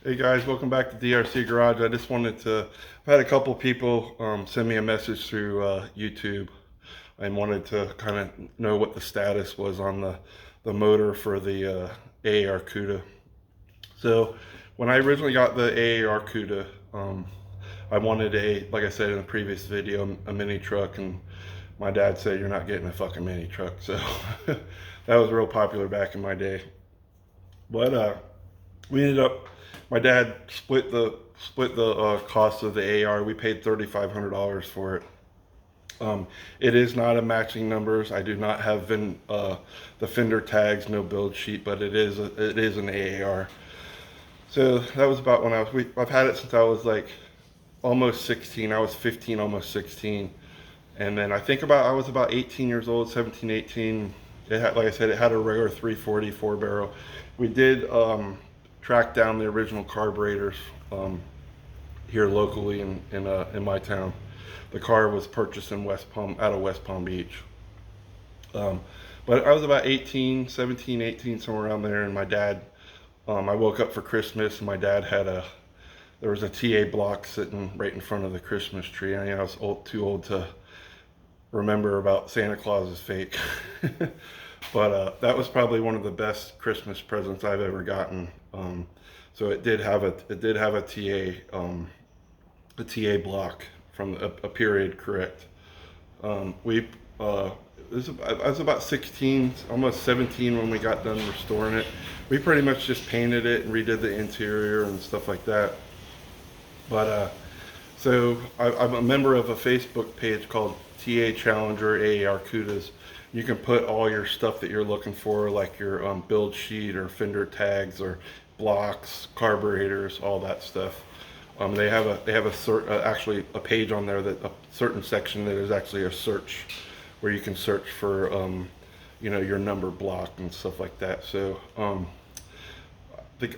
Hey guys, welcome back to DRC Garage. I just wanted to, I've had a couple people send me a message through YouTube and wanted to kind of know what the status was on the motor for the AAR CUDA. So when I originally got the AAR CUDA, I wanted like I said in the previous video, a mini truck, and my dad said, "You're not getting a fucking mini truck." So that was real popular back in my day. But we ended up, my dad split the cost of the AAR. We paid $3,500 for it. It is not a matching numbers. I do not have the fender tags, no build sheet, but it is an AAR. So that was about when I've had it since I was like almost 16. I was 15, almost 16. And then I was about 18 years old, 17, 18. It had, like I said, it had a regular 340 4-barrel. We did track down the original carburetors here locally in my town. The car was purchased in out of West Palm Beach. But I was about 18, 17, 18, somewhere around there, and my dad, I woke up for Christmas, and my dad had there was a TA block sitting right in front of the Christmas tree. I was too old to remember about Santa Claus is fake. But that was probably one of the best Christmas presents I've ever gotten. So it did have a TA block from a period correct. I was about 16, almost 17 when we got done restoring it. We pretty much just painted it and redid the interior and stuff like that. But so I'm a member of a Facebook page called TA Challenger AAR CUDAs. You can put all your stuff that you're looking for, like your build sheet or fender tags or blocks, carburetors, all that stuff. They have actually a page on there, that a certain section that is actually a search, where you can search for your number block and stuff like that. So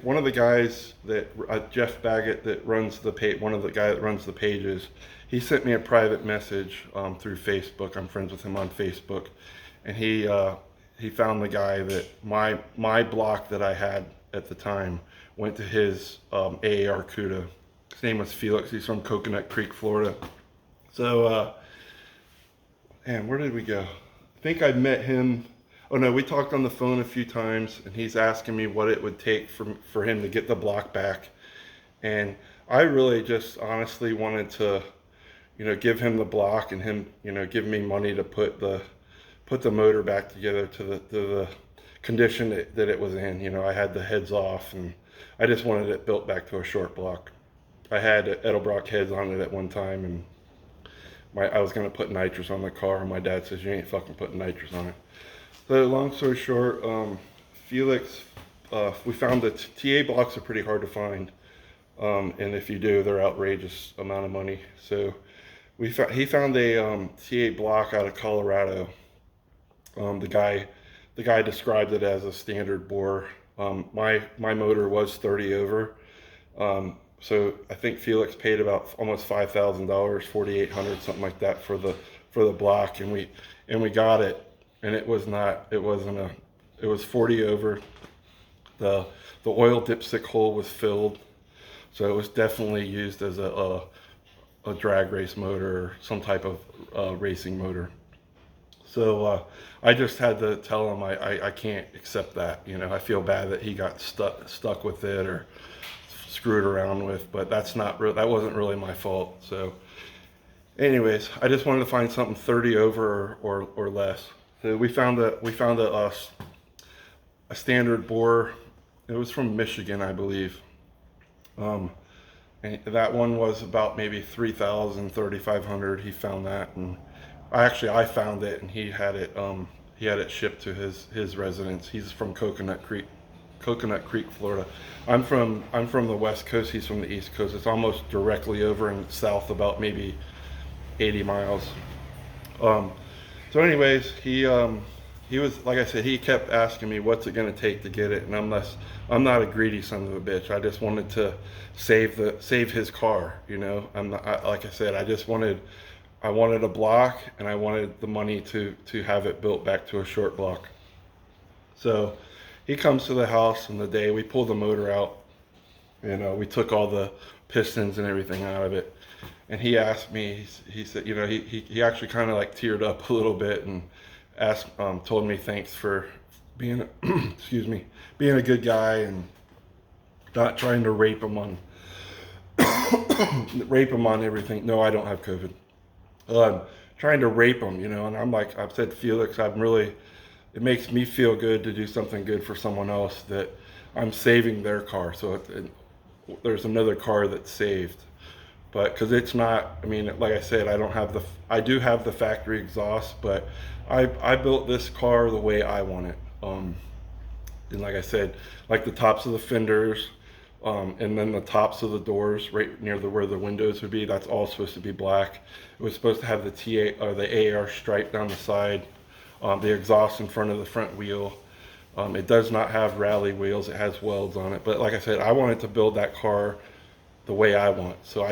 one of the guys that Jeff Baggett, that runs the page, one of the guy that runs the pages, he sent me a private message through Facebook. I'm friends with him on Facebook, and he found the guy that my block that I had at the time went to his AAR CUDA. His name was Felix. He's from Coconut Creek, Florida. So, man, where did we go? I think I met him. Oh no, we talked on the phone a few times, and he's asking me what it would take for him to get the block back. And I really just honestly wanted to, give him the block and him, give me money to put the motor back together to the condition that it was in. I had the heads off, and I just wanted it built back to a short block. I had Edelbrock heads on it at one time, and I was going to put nitrous on the car, and my dad says, "You ain't fucking putting nitrous on it." So long story short, Felix, we found that TA blocks are pretty hard to find, and if you do, they're outrageous amount of money. So he found a TA block out of Colorado. The guy described it as a standard bore. My motor was 30 over. So I think Felix paid about almost $5,000, $4,800, something like that for the block, and we got it, and it was 40 over. The oil dipstick hole was filled, so it was definitely used as a drag race motor or some type of racing motor. So I just had to tell him I can't accept that. I feel bad that he got stuck with it or screwed around with, but that wasn't really my fault. So anyways, I just wanted to find something 30 over or less. So we found a standard bore. It was from Michigan, I believe. And that one was about maybe 3,000, 3,500. He found that, and I found it, and he had it shipped to his residence. He's from Coconut Creek, Florida. I'm from the West Coast. He's from the East Coast. It's almost directly over in south, about maybe 80 miles. So anyways, he was, like I said, he kept asking me what's it going to take to get it, and I'm not a greedy son of a bitch. I just wanted to save his car. Like I said, I wanted a block, and I wanted the money to have it built back to a short block. So he comes to the house, and the day we pull the motor out, and we took all the pistons and everything out of it. And he asked me, he said, you know, he actually kind of like teared up a little bit and asked, told me thanks for being, excuse me, being a good guy and not trying to rape him on, rape him on everything. No, I don't have COVID. Trying to rape him, you know, and I'm like, I've said, Felix, it makes me feel good to do something good for someone else, that I'm saving their car. So there's another car that's saved. But because it's not, I mean, like I said, I do have the factory exhaust, but I built this car the way I want it. And like I said, like the tops of the fenders, and then the tops of the doors right near where the windows would be, that's all supposed to be black. It was supposed to have the TA or the AAR stripe down the side, the exhaust in front of the front wheel. It does not have rally wheels, it has welds on it. But like I said, I wanted to build that car the way I want. So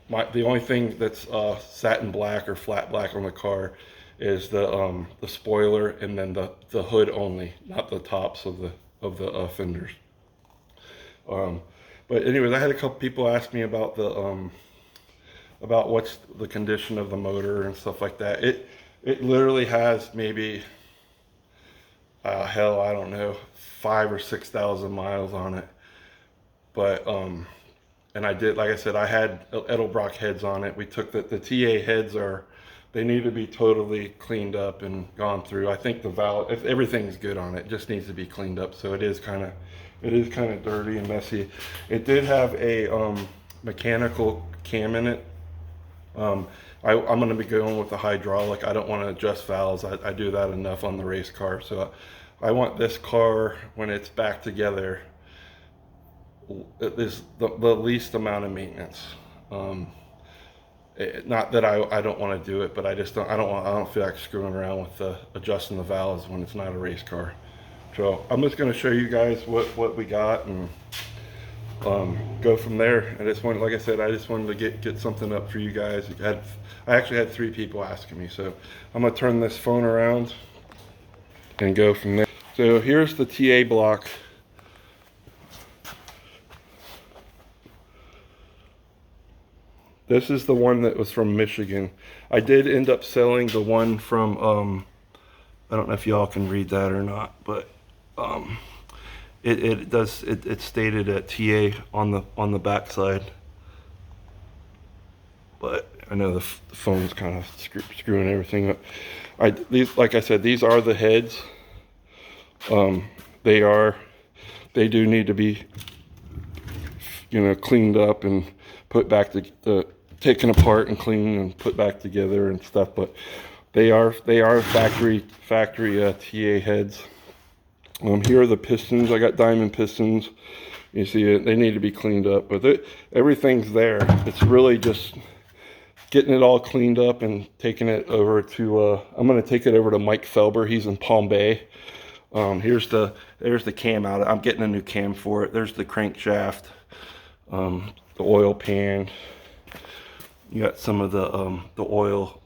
the only thing that's satin black or flat black on the car is the spoiler, and then the hood only, not the tops of the fenders. But anyways, I had a couple people ask me about about what's the condition of the motor and stuff like that. It literally has maybe hell, I don't know, 5,000 or 6,000 miles on it. But and I did, like I said, I had Edelbrock heads on it. We took the TA heads they need to be totally cleaned up and gone through. I think the valve, if everything's good on it, just needs to be cleaned up. So it is kind of dirty and messy. It did have a mechanical cam in it. I'm going to be going with the hydraulic. I don't want to adjust valves. I do that enough on the race car. So I want this car, when it's back together, it is the least amount of maintenance. Not that I don't want to do it, but I don't feel like screwing around with adjusting the valves when it's not a race car. So I'm just going to show you guys what we got and go from there. Like I said, I just wanted to get something up for you guys. I actually had 3 people asking me, so I'm going to turn this phone around and go from there. So here's the TA block. This is the one that was from Michigan. I did end up selling the one from, I don't know if y'all can read that or not, but it stated at TA on the back side. But I know the phone's kind of screwing everything up. Like I said, these are the heads. They do need to be, you know, cleaned up and put back taken apart and cleaned and put back together and stuff. But they are factory TA heads. Here are the pistons. I got diamond pistons. You see it, they need to be cleaned up, but everything's there. It's really just getting it all cleaned up and taking it over to, I'm going to take it over to Mike Felber. He's in Palm Bay. There's the cam out. I'm getting a new cam for it. There's the crankshaft, the oil pan. You got some of the oil,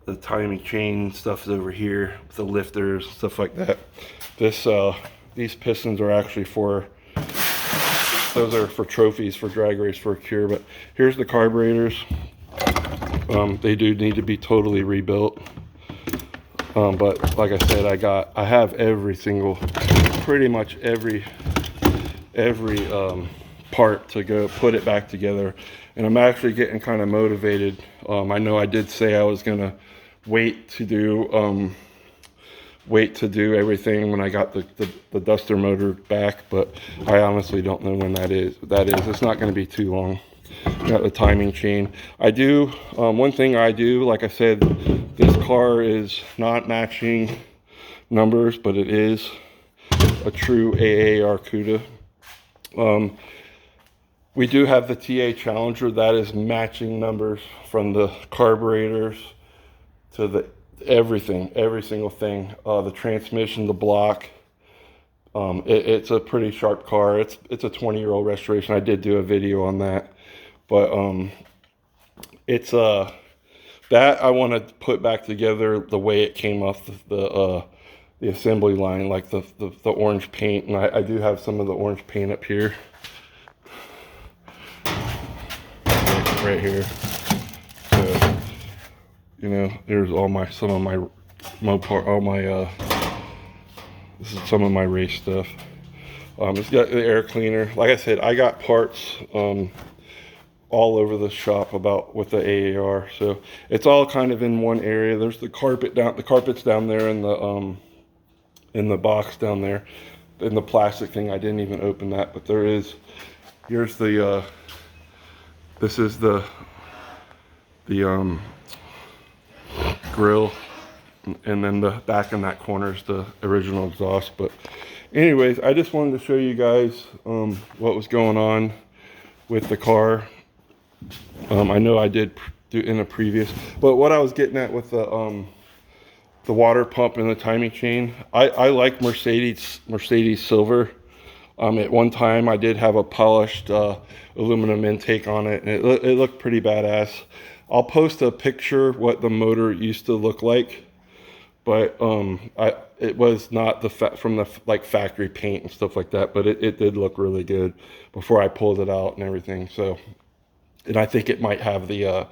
the timing chain stuff is over here, the lifters, stuff like that. These pistons are actually those are for trophies for drag race for a cure. But here's the carburetors. They do need to be totally rebuilt. But like I said, I have pretty much every part to go put it back together. And I'm actually getting kind of motivated. I know I did say I was gonna wait to do everything when I got the Duster motor back, but I honestly don't know when that is. It's not going to be too long. Got the timing chain. I do one thing I do, like I said, this car is not matching numbers, but it is a true AAR CUDA. We do have the TA Challenger that is matching numbers from the carburetors to everything, every single thing. The transmission, the block. It's a pretty sharp car. It's a 20-year-old restoration. I did do a video on that, but it's that I want to put back together the way it came off the assembly line, like the orange paint. And I do have some of the orange paint up here. right here. So, you know, there's some of my Mopar, this is some of my race stuff. It's got the air cleaner. Like I said, I got parts all over the shop with the AAR, so it's all kind of in one area. There's the carpet's down there in the box down there, in the plastic thing. I didn't even open that, but here's the this is the grill, and then the back in that corner is the original exhaust. But anyways, I just wanted to show you guys what was going on with the car. I know I did do in a previous, but what I was getting at with the water pump and the timing chain, I like Mercedes silver. At one time I did have a polished aluminum intake on it, and it looked pretty badass. I'll post a picture what the motor used to look like, but it was not from the like factory paint and stuff like that, but it did look really good before I pulled it out and everything. So, and I think it might have the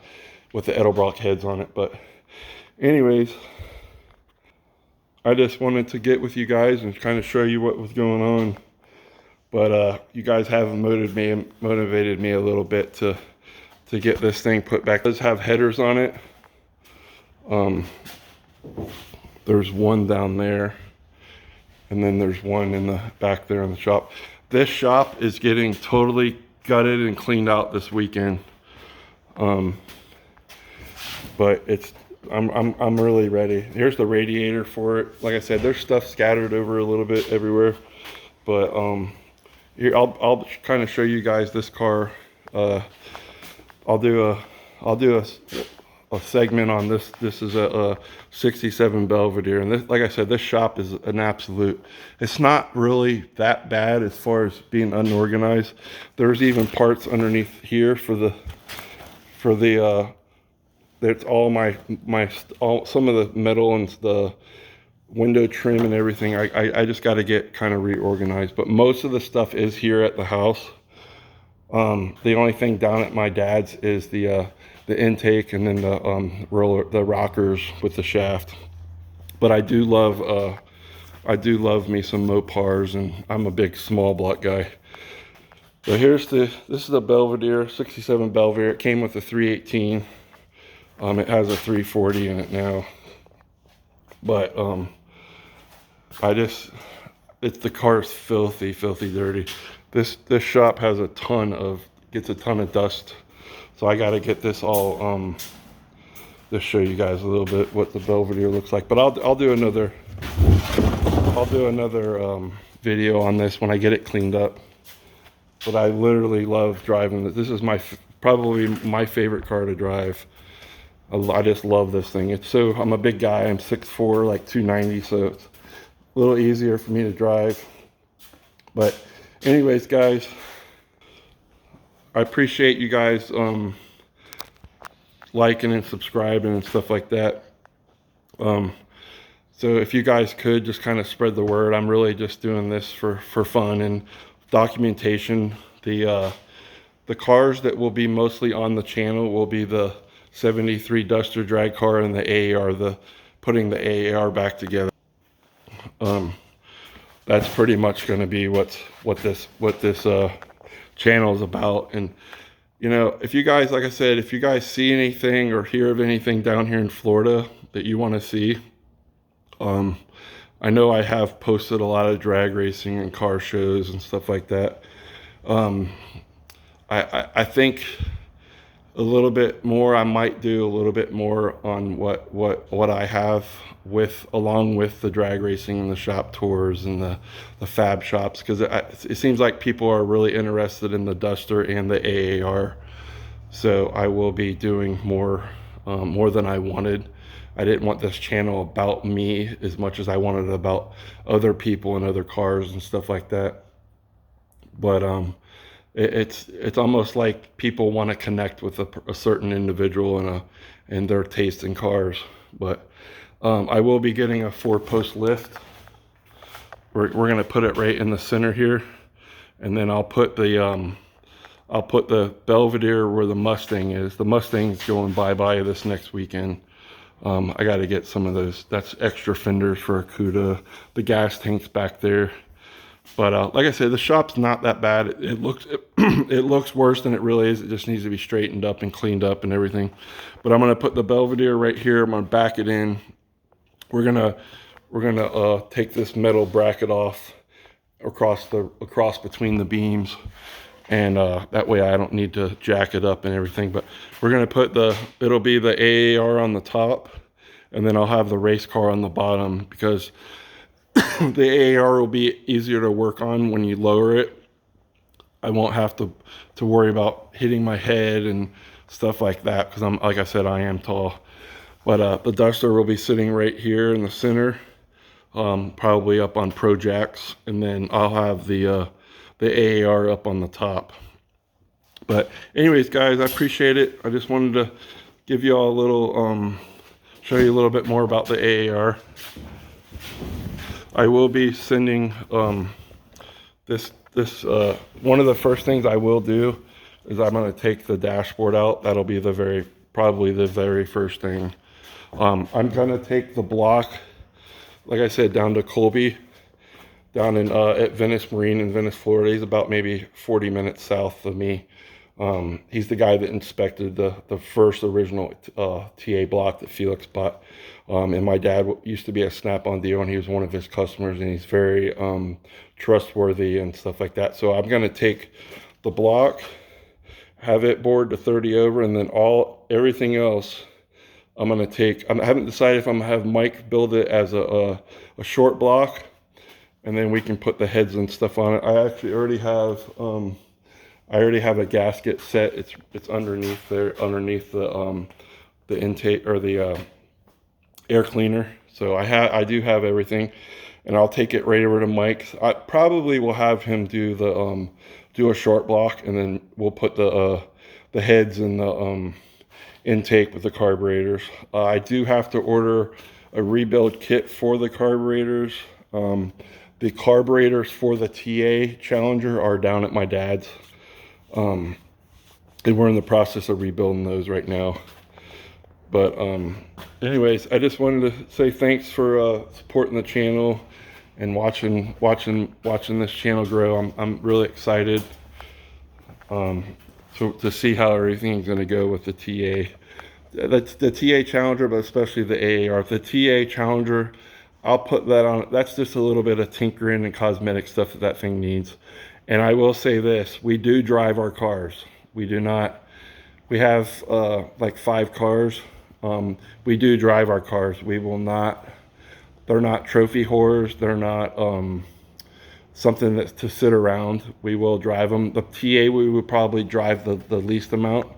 with the Edelbrock heads on it. But anyways, I just wanted to get with you guys and kind of show you what was going on. But you guys have motivated me a little bit to get this thing put back. It does have headers on it. There's one down there, and then there's one in the back there in the shop. This shop is getting totally gutted and cleaned out this weekend. But I'm really ready. Here's the radiator for it. Like I said, there's stuff scattered over a little bit everywhere, but here I'll kind of show you guys this car. I'll do a segment on this. This is a 67 Belvedere, and this, like I said, this shop is an absolute. It's not really that bad as far as being unorganized. There's even parts underneath here for the that's all some of the metal and the window trim and everything. I just got to get kind of reorganized, but most of the stuff is here at the house. The only thing down at my dad's is the intake, and then the rockers with the shaft. But I do love me some Mopars, and I'm a big small block guy. So this is the Belvedere, 67 Belvedere. It came with a 318. It has a 340 in it now. But the car's filthy dirty. This shop has gets a ton of dust. So I got to get this all, just show you guys a little bit what the Belvedere looks like. But I'll do another video on this when I get it cleaned up. But I literally love driving this. This is probably my favorite car to drive. I just love this thing. I'm a big guy. I'm 6'4", like 290, so it's a little easier for me to drive. But anyways, guys, I appreciate you guys liking and subscribing and stuff like that. So if you guys could just kind of spread the word. I'm really just doing this for fun and documentation. The cars that will be mostly on the channel will be the 73 Duster drag car and the AAR, putting the AAR back together. That's pretty much going to be what this channel is about. And you know, if you guys, like I said, if you guys see anything or hear of anything down here in Florida that you want to see, I know I have posted a lot of drag racing and car shows and stuff like that. I think a little bit more, I might do a little bit more on what I have along with the drag racing and the shop tours and the fab shops, because it seems like people are really interested in the Duster and the AAR. So I will be doing more than I wanted. I didn't want this channel about me as much as I wanted it about other people and other cars and stuff like that. But it's almost like people want to connect with a certain individual and their taste in cars. But I will be getting a 4-post lift. We're gonna put it right in the center here, and then I'll put the I'll put the Belvedere where the Mustang is. The Mustang's going bye-bye this next weekend. I got to get some of those. That's extra fenders for a CUDA. The gas tank's back there. But like I said, the shop's not that bad. It looks it looks worse than it really is. It just needs to be straightened up and cleaned up and everything. But I'm gonna put the Belvedere right here. I'm gonna back it in. We're gonna take this metal bracket off across between the beams, and that way I don't need to jack it up and everything. But we're gonna put it'll be the AAR on the top, and then I'll have the race car on the bottom, because the AAR will be easier to work on when you lower it. I won't have to worry about hitting my head and stuff like that, because like I said, I am tall. But the Duster will be sitting right here in the center, probably up on Pro Jacks, and then I'll have the AAR up on the top. But anyways, guys, I appreciate it. I just wanted to give you all a little, show you a little bit more about the AAR. I will be sending this one of the first things I will do is I'm going to take the dashboard out. That'll be probably the very first thing. I'm going to take the block, like I said, down to Colby, down in at Venice Marine in Venice, Florida. He's about maybe 40 minutes south of me. He's the guy that inspected the first original TA block that Felix bought. And my dad used to be a Snap-on dealer, and he was one of his customers, and he's very trustworthy and stuff like that. So I'm going to take the block, have it bored to 30 over, and then everything else I'm going to take. I haven't decided if I'm going to have Mike build it as a short block, and then we can put the heads and stuff on it. I actually already have a gasket set. It's underneath there, underneath the intake, or the air cleaner. So I do have everything, and I'll take it right over to Mike's. I probably will have him do a short block, and then we'll put the heads and the intake with the carburetors. I do have to order a rebuild kit for the carburetors. The carburetors for the TA Challenger are down at my dad's, and we're in the process of rebuilding those right now. But anyways, I just wanted to say thanks for supporting the channel and watching this channel grow. I'm really excited to see how everything's going to go with the TA. The TA Challenger, but especially the AAR. The TA Challenger, I'll put that on. That's just a little bit of tinkering and cosmetic stuff that thing needs. And I will say this, we do drive our cars. We do not, we have like 5 cars. We do drive our cars. We will not, they're not trophy whores. They're not something that's to sit around. We will drive them. The TA, we would probably drive the least amount.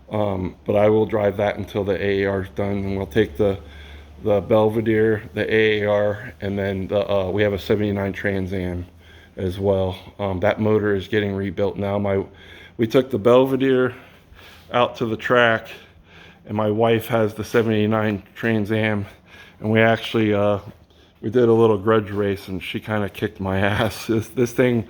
But I will drive that until the AAR is done, and we'll take the Belvedere, the AAR, and then we have a 79 Trans Am as well. That motor is getting rebuilt now. We took the Belvedere out to the track, and my wife has the 79 Trans Am, and we actually we did a little grudge race, and she kind of kicked my ass. This thing,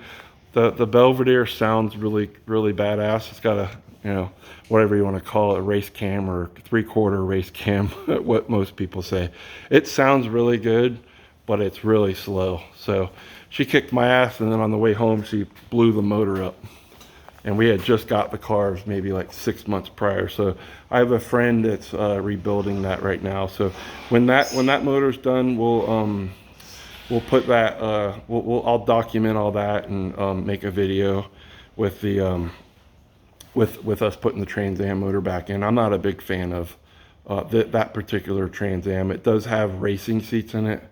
the Belvedere sounds really badass. It's got a, you know, whatever you want to call it, a race cam or 3/4 race cam, what most people say. It sounds really good, but it's really slow. So she kicked my ass, and then on the way home, she blew the motor up. And we had just got the cars maybe like 6 months prior. So I have a friend that's rebuilding that right now. So when that motor's done, we'll put that, I'll document all that and make a video with the with us putting the Trans Am motor back in. I'm not a big fan of that particular Trans Am. It does have racing seats in it.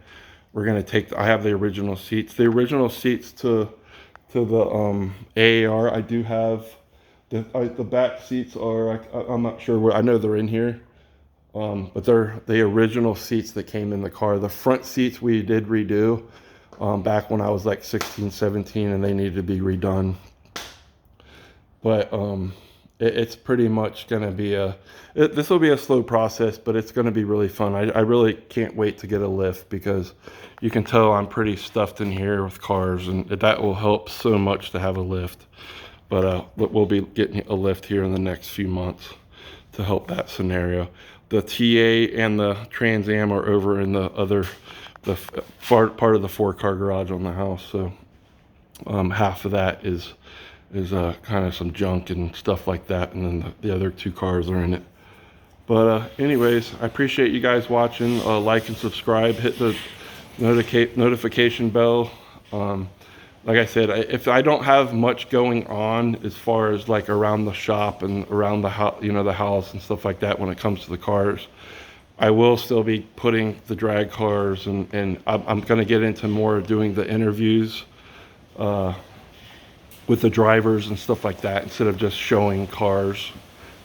We're gonna take, I have the original seats. The original seats to the AAR, I do have, the back seats are, I'm not sure where, I know they're in here. But they're the original seats that came in the car. The front seats we did redo back when I was like 16, 17, and they needed to be redone. But it's pretty much going to be this will be a slow process, but it's going to be really fun. I really can't wait to get a lift, because you can tell I'm pretty stuffed in here with cars, and that will help so much to have a lift. but we'll be getting a lift here in the next few months to help that scenario. The TA and the Trans Am are over in the other, part of the 4-car garage on the house. So half of that is kind of some junk and stuff like that, and then the other 2 cars are in it. But anyways, I appreciate you guys watching. Like and subscribe, hit the notification bell. Like I said, if I don't have much going on as far as like around the shop and around the house, the house and stuff like that when it comes to the cars, I will still be putting the drag cars, and I'm going to get into more doing the interviews with the drivers and stuff like that, instead of just showing cars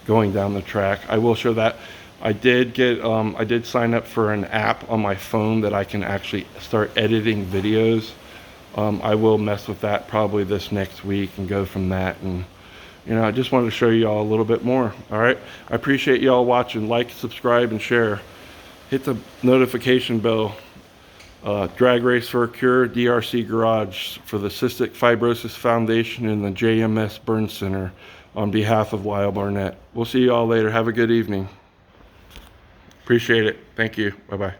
going down the track. I will show that. I did sign up for an app on my phone that I can actually start editing videos. I will mess with that probably this next week and go from that. And I just wanted to show you all a little bit more. All right, I appreciate y'all watching. Like, subscribe, and share. Hit the notification bell. Drag Race for a Cure, DRC Garage, for the Cystic Fibrosis Foundation and the JMS Burn Center, on behalf of Lyle Barnett. We'll see you all later. Have a good evening. Appreciate it. Thank you. Bye-bye.